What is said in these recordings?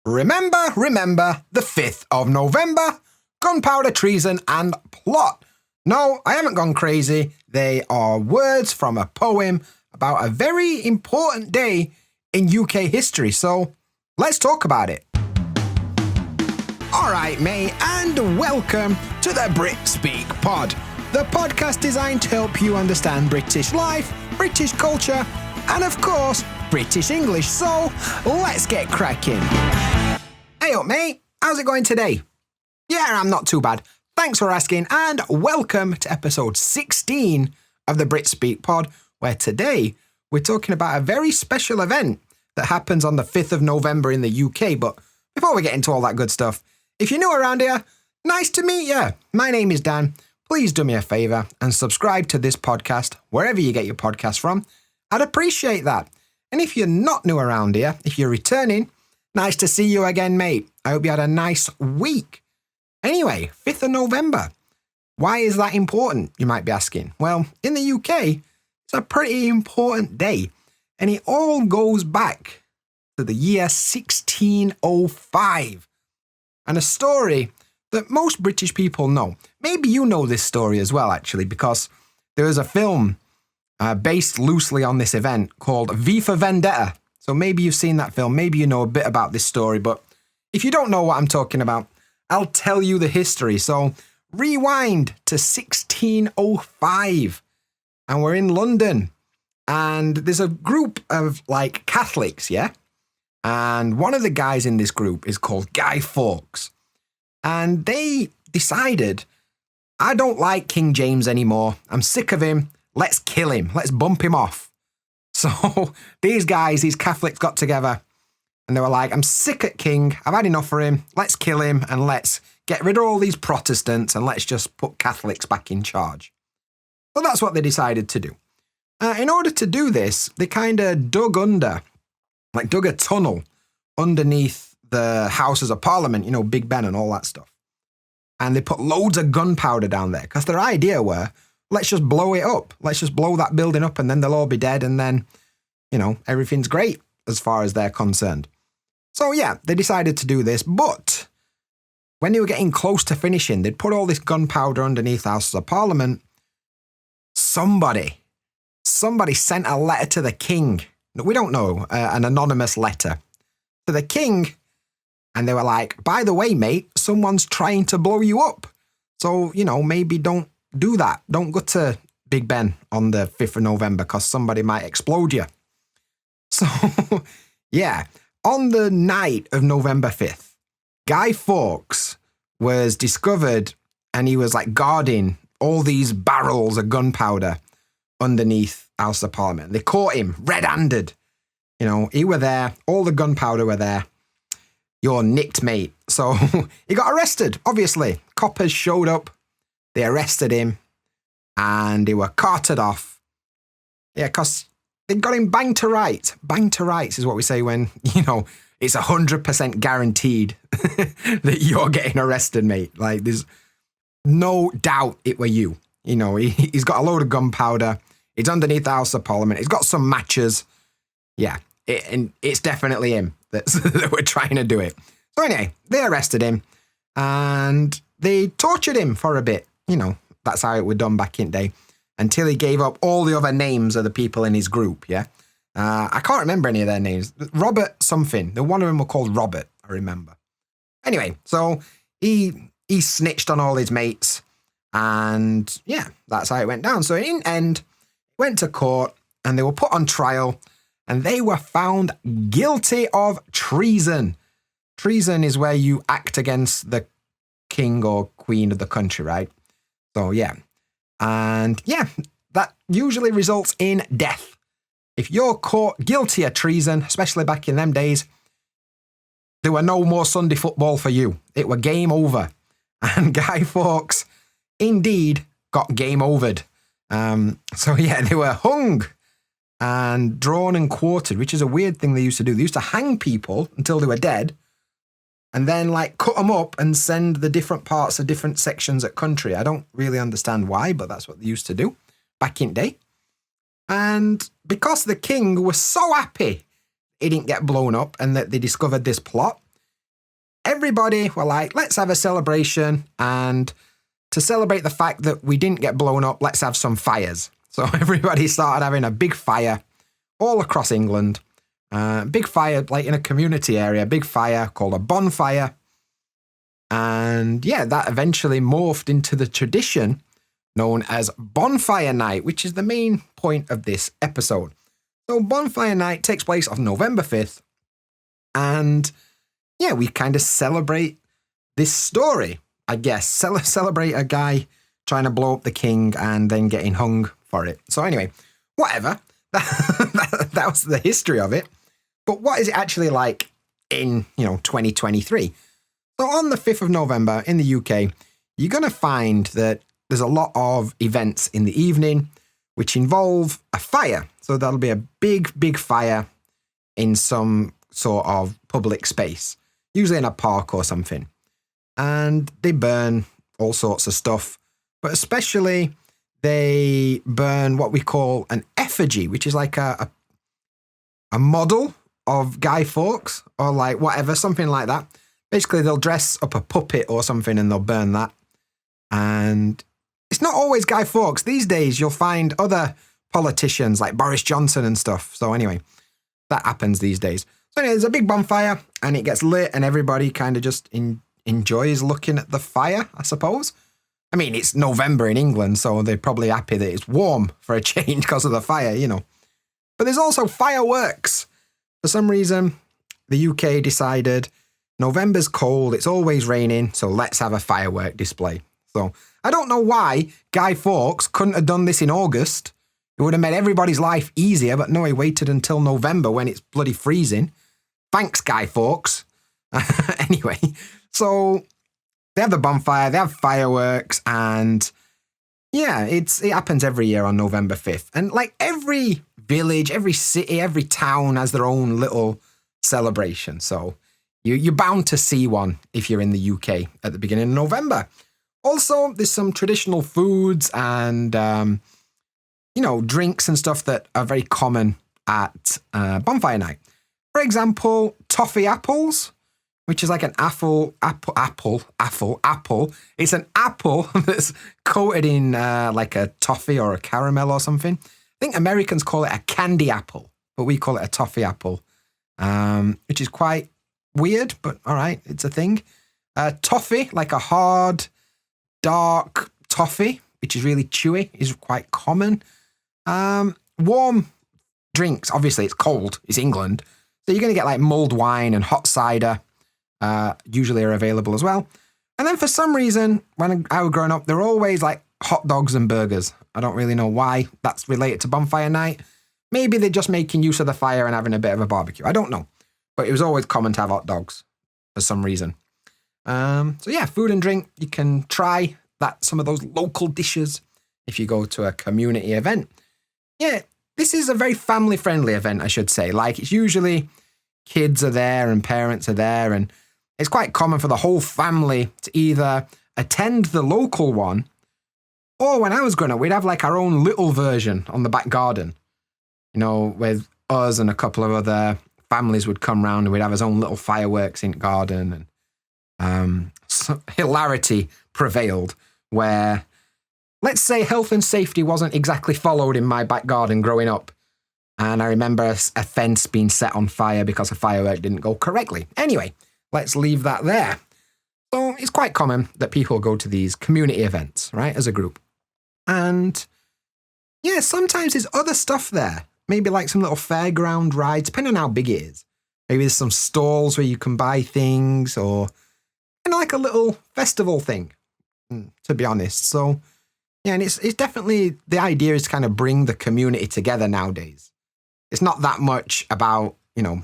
Remember, the 5th of November, gunpowder, treason and plot. No, I haven't gone crazy. They are words from a poem about a very important day in UK history, so let's talk about it. Alright mate, and welcome to the BritSpeakPod, the podcast designed to help you understand British life, British culture, and of course, British English, so let's get cracking. Hey up mate, how's it going today? Yeah, I'm not too bad. Thanks for asking, and welcome to episode 16 of the BritSpeakPod, where today we're talking about a very special event that happens on the 5th of November in the UK. But before we get into all that good stuff, if you're new around here, nice to meet you. My name is Dan. Please do me a favour and subscribe to this podcast wherever you get your podcast from. I'd appreciate that. And if you're not new around here, if you're returning, nice to see you again, mate. I hope you had a nice week. Anyway, 5th of November. Why is that important, you might be asking? Well, in the UK, it's a pretty important day. And it all goes back to the year 1605. And a story that most British people know. Maybe you know this story as well, actually, because there was a film based loosely on this event called V for Vendetta. So maybe you've seen that film, maybe you know a bit about this story, but if you don't know what I'm talking about, I'll tell you the history. So rewind to 1605, and we're in London, and there's a group of like Catholics, yeah? And one of the guys in this group is called Guy Fawkes, and they decided, I don't like King James anymore. I'm sick of him. Let's kill him. Let's bump him off. So these guys, these Catholics got together and they were like, I'm sick at King. I've had enough of him. Let's kill him and let's get rid of all these Protestants and let's just put Catholics back in charge. So that's what they decided to do. In order to do this, they kind of dug a tunnel underneath the Houses of Parliament, you know, Big Ben and all that stuff. And they put loads of gunpowder down there because their idea were, let's just blow it up. Let's just blow that building up and then they'll all be dead and then, you know, everything's great as far as they're concerned. So yeah, they decided to do this, but when they were getting close to finishing, they'd put all this gunpowder underneath the Houses of Parliament. Somebody sent a letter to the king. We don't know, an anonymous letter to the king. And they were like, by the way, mate, someone's trying to blow you up. So, you know, maybe don't do that. Don't go to Big Ben on the 5th of November because somebody might explode you. So, yeah, on the night of November 5th, Guy Fawkes was discovered and he was like guarding all these barrels of gunpowder underneath House of Parliament. They caught him red-handed. You know, he were there. All the gunpowder were there. You're nicked, mate. So he got arrested, obviously. Coppers showed up. They arrested him and they were carted off. Yeah, because they got him banged to rights. Banged to rights is what we say when, you know, it's 100% guaranteed that you're getting arrested, mate. Like, there's no doubt it were you. You know, he's got a load of gunpowder. It's underneath the House of Parliament. He's got some matches. Yeah, and it's definitely him that we're trying to do it. So anyway, they arrested him and they tortured him for a bit. You know, that's how it was done back in the day, until he gave up all the other names of the people in his group, yeah? I can't remember any of their names. Robert something. One of them were called Robert, I remember. Anyway, so he snitched on all his mates, and yeah, that's how it went down. So in the end, went to court, and they were put on trial, and they were found guilty of treason. Treason is where you act against the king or queen of the country, right? So yeah, and yeah, that usually results in death. If you're caught guilty of treason, especially back in them days, there were no more Sunday football for you. It were game over. And Guy Fawkes indeed got game overed. So yeah, they were hung and drawn and quartered, which is a weird thing they used to do. They used to hang people until they were dead, and then like cut them up and send the different parts of different sections of country. I don't really understand why, but that's what they used to do back in the day. And because the king was so happy he didn't get blown up and that they discovered this plot, everybody were like, let's have a celebration. And to celebrate the fact that we didn't get blown up, let's have some fires. So everybody started having a big fire all across England. Big fire, like in a community area, big fire called a bonfire. And yeah, that eventually morphed into the tradition known as Bonfire Night, which is the main point of this episode. So Bonfire Night takes place on November 5th. And yeah, we kind of celebrate this story, I guess. Celebrate a guy trying to blow up the king and then getting hung for it. So anyway, whatever. That was the history of it. But what is it actually like in, 2023? So on the 5th of November in the UK, you're going to find that there's a lot of events in the evening which involve a fire. So that'll be a big, big fire in some sort of public space, usually in a park or something. And they burn all sorts of stuff, but especially they burn what we call an effigy, which is like a model of Guy Fawkes or like whatever, something like that. Basically, they'll dress up a puppet or something and they'll burn that. And it's not always Guy Fawkes. These days, you'll find other politicians like Boris Johnson and stuff. So anyway, that happens these days. So anyway, there's a big bonfire and it gets lit and everybody kind of just enjoys looking at the fire, I suppose. I mean, it's November in England, so they're probably happy that it's warm for a change because of the fire, But there's also fireworks. For some reason, the UK decided November's cold, it's always raining, so let's have a firework display. So I don't know why Guy Fawkes couldn't have done this in August. It would have made everybody's life easier, but no, he waited until November when it's bloody freezing. Thanks, Guy Fawkes. Anyway, so they have the bonfire, they have fireworks, and yeah, it happens every year on November 5th. And like every village, every city, every town has their own little celebration. So you're bound to see one if you're in the UK at the beginning of November. Also, there's some traditional foods and, drinks and stuff that are very common at Bonfire Night. For example, toffee apples, which is like an apple. It's an apple that's coated in like a toffee or a caramel or something. I think Americans call it a candy apple, but we call it a toffee apple, which is quite weird, but all right, it's a thing. Toffee, like a hard, dark toffee, which is really chewy, is quite common. Warm drinks, obviously it's cold, it's England, so you're going to get like mulled wine and hot cider, usually are available as well. And then for some reason, when I was growing up, there were always like hot dogs and burgers. I don't really know why that's related to Bonfire Night. Maybe they're just making use of the fire and having a bit of a barbecue. I don't know. But it was always common to have hot dogs for some reason. So yeah, food and drink. You can try some of those local dishes if you go to a community event. Yeah, this is a very family-friendly event, I should say. Like, it's usually kids are there and parents are there, and it's quite common for the whole family to either attend the local one, or when I was growing up, we'd have like our own little version on the back garden, with us and a couple of other families would come round and we'd have his own little fireworks in garden, and so hilarity prevailed where, let's say, health and safety wasn't exactly followed in my back garden growing up. And I remember a fence being set on fire because a firework didn't go correctly. Anyway, let's leave that there. So it's quite common that people go to these community events, right, as a group. And yeah, sometimes there's other stuff there. Maybe like some little fairground rides, depending on how big it is. Maybe there's some stalls where you can buy things, or kind of like a little festival thing, to be honest. So yeah, and it's definitely, the idea is to kind of bring the community together nowadays. It's not that much about,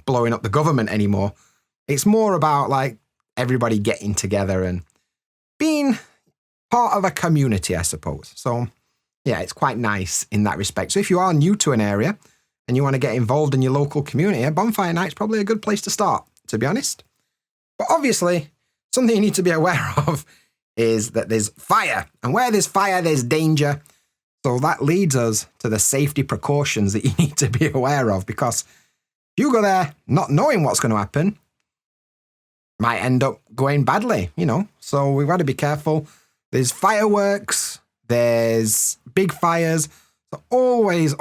blowing up the government anymore. It's more about like everybody getting together and being part of a community, I suppose. So yeah, it's quite nice in that respect. So if you are new to an area and you want to get involved in your local community, Bonfire Night's probably a good place to start, to be honest. But obviously, something you need to be aware of is that there's fire. And where there's fire, there's danger. So that leads us to the safety precautions that you need to be aware of, because if you go there not knowing what's going to happen, might end up going badly, So we've got to be careful. There's fireworks, there's big fires. So always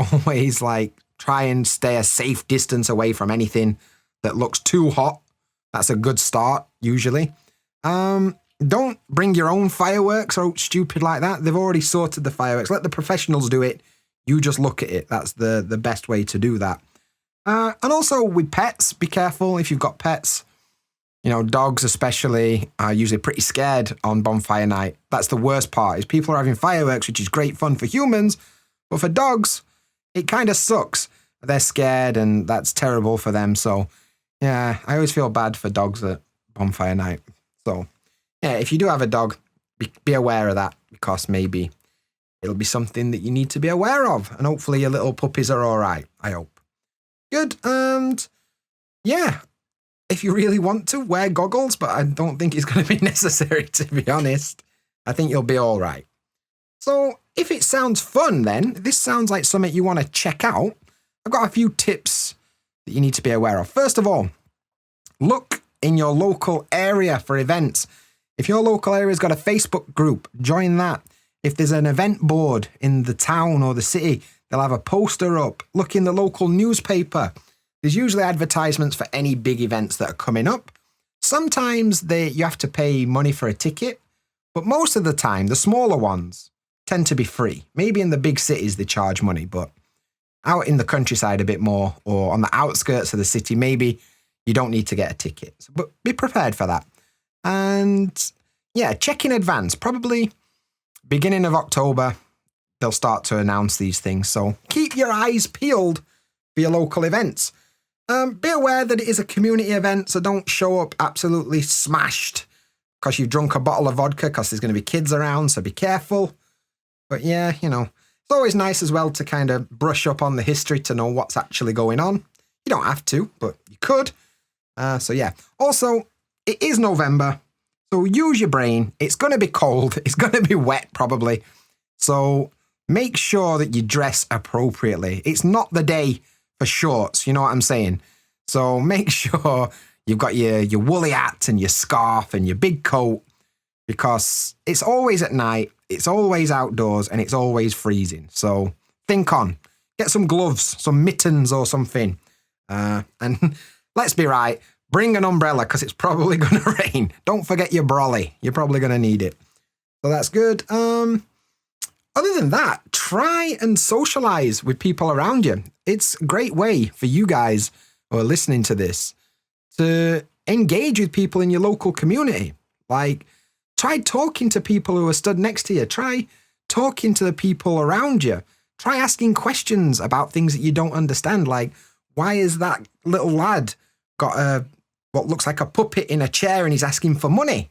try and stay a safe distance away from anything that looks too hot. That's a good start, usually. Don't bring your own fireworks or stupid like that. They've already sorted the fireworks. Let the professionals do it. You just look at it. That's the best way to do that. And also with pets, be careful if you've got pets. Dogs especially are usually pretty scared on bonfire night. That's the worst part, is people are having fireworks, which is great fun for humans, but for dogs, it kind of sucks. They're scared and that's terrible for them. So, yeah, I always feel bad for dogs at bonfire night. So, yeah, if you do have a dog, be aware of that, because maybe it'll be something that you need to be aware of. And hopefully your little puppies are all right, I hope. Good. And yeah, if you really want to, wear goggles, but I don't think it's going to be necessary, to be honest. I think you'll be all right. So if it sounds fun, then this sounds like something you want to check out. I've got a few tips that you need to be aware of. First of all, look in your local area for events. If your local area's got a Facebook group, join that. If there's an event board in the town or the city, they'll have a poster up. Look in the local newspaper. There's usually advertisements for any big events that are coming up. Sometimes you have to pay money for a ticket, but most of the time, the smaller ones tend to be free. Maybe in the big cities, they charge money, but out in the countryside a bit more, or on the outskirts of the city, maybe you don't need to get a ticket. But be prepared for that. And yeah, check in advance. Probably beginning of October, they'll start to announce these things. So keep your eyes peeled for your local events. Be aware that it is a community event, so don't show up absolutely smashed because you've drunk a bottle of vodka, because there's going to be kids around, so be careful. But yeah, it's always nice as well to kind of brush up on the history to know what's actually going on. You don't have to, but you could. So yeah. Also, it is November, so use your brain. It's going to be cold. It's going to be wet, probably. So make sure that you dress appropriately. It's not the day for shorts, you know what I'm saying? So make sure you've got your woolly hat and your scarf and your big coat, because it's always at night, it's always outdoors, and it's always freezing. So think on. Get some gloves, some mittens or something. And let's be right, bring an umbrella, because it's probably going to rain. Don't forget your brolly. You're probably going to need it. So that's good. Other than that, try and socialize with people around you. It's a great way for you guys who are listening to this to engage with people in your local community. Like, try talking to people who are stood next to you. Try talking to the people around you. Try asking questions about things that you don't understand. Like, why is that little lad got what looks like a puppet in a chair and he's asking for money?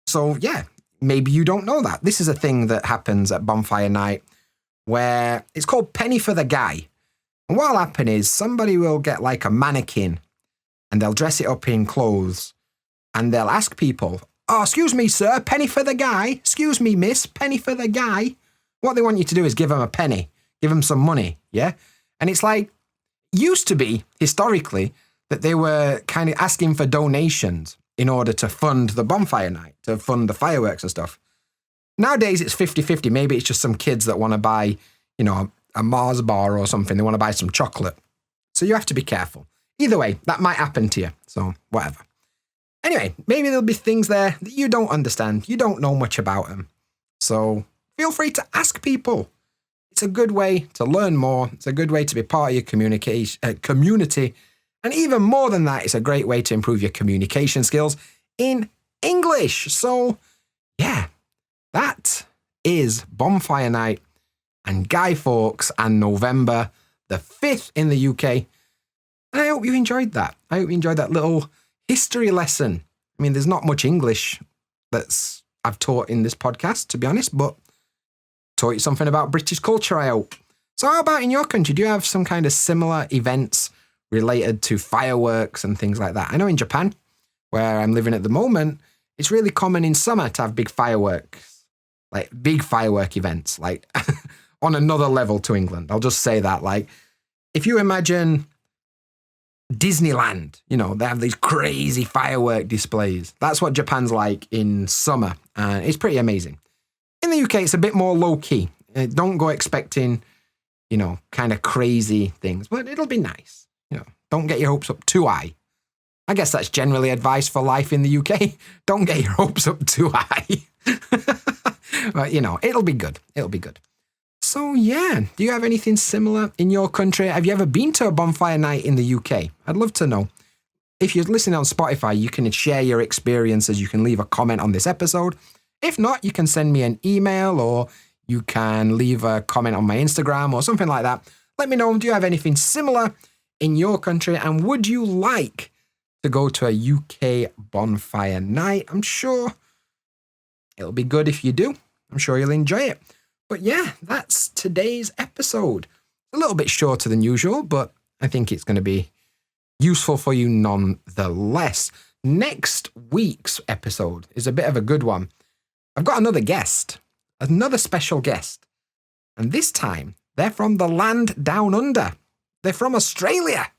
So, yeah. Maybe you don't know that. This is a thing that happens at bonfire night where it's called penny for the guy. And what'll happen is somebody will get like a mannequin and they'll dress it up in clothes and they'll ask people, "Oh, excuse me, sir, penny for the guy. Excuse me, miss, penny for the guy." What they want you to do is give them a penny, give them some money, yeah? And it's like, used to be, historically, that they were kind of asking for donations in order to fund the bonfire night, to fund the fireworks and stuff. Nowadays, it's 50-50. Maybe it's just some kids that want to buy, a Mars bar or something. They want to buy some chocolate. So you have to be careful. Either way, that might happen to you. So whatever. Anyway, maybe there'll be things there that you don't understand. You don't know much about them. So feel free to ask people. It's a good way to learn more. It's a good way to be part of your community. And even more than that, it's a great way to improve your communication skills in English. So, yeah, that is Bonfire Night and Guy Fawkes and November the 5th in the UK. And I hope you enjoyed that. I hope you enjoyed that little history lesson. I mean, there's not much English I've taught in this podcast, to be honest, but taught you something about British culture, I hope. So how about in your country? Do you have some kind of similar events related to fireworks and things like that? I know in Japan, where I'm living at the moment, it's really common in summer to have big fireworks, like big firework events, like on another level to England. I'll just say that. Like, if you imagine Disneyland. You know, they have these crazy firework displays. That's what Japan's like in summer, and it's pretty amazing. In the UK, it's a bit more low-key. Don't go expecting, you know, kind of crazy things, but it'll be nice. You know, don't get your hopes up too high. I guess that's generally advice for life in the UK. Don't get your hopes up too high. But, you know, it'll be good. It'll be good. So, yeah, do you have anything similar in your country? Have you ever been to a bonfire night in the UK? I'd love to know. If you're listening on Spotify, you can share your experiences. You can leave a comment on this episode. If not, you can send me an email or you can leave a comment on my Instagram or something like that. Let me know, do you have anything similar in your country? And would you like to go to a UK bonfire night? I'm sure it'll be good if you do. I'm sure you'll enjoy it. But yeah, that's today's episode. A little bit shorter than usual, but I think it's going to be useful for you nonetheless. Next week's episode is a bit of a good one. I've got another special guest. And this time, they're from the land down under. They're from Australia.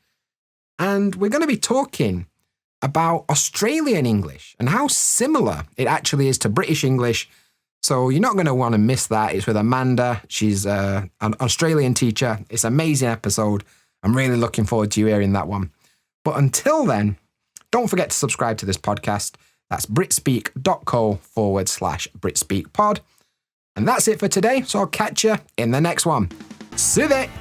And we're going to be talking about Australian English and how similar it actually is to British English. So you're not going to want to miss that. It's with Amanda. She's an Australian teacher. It's an amazing episode. I'm really looking forward to you hearing that one. But until then, don't forget to subscribe to this podcast. That's britspeak.co/BritSpeakPod. And that's it for today. So I'll catch you in the next one. See you there.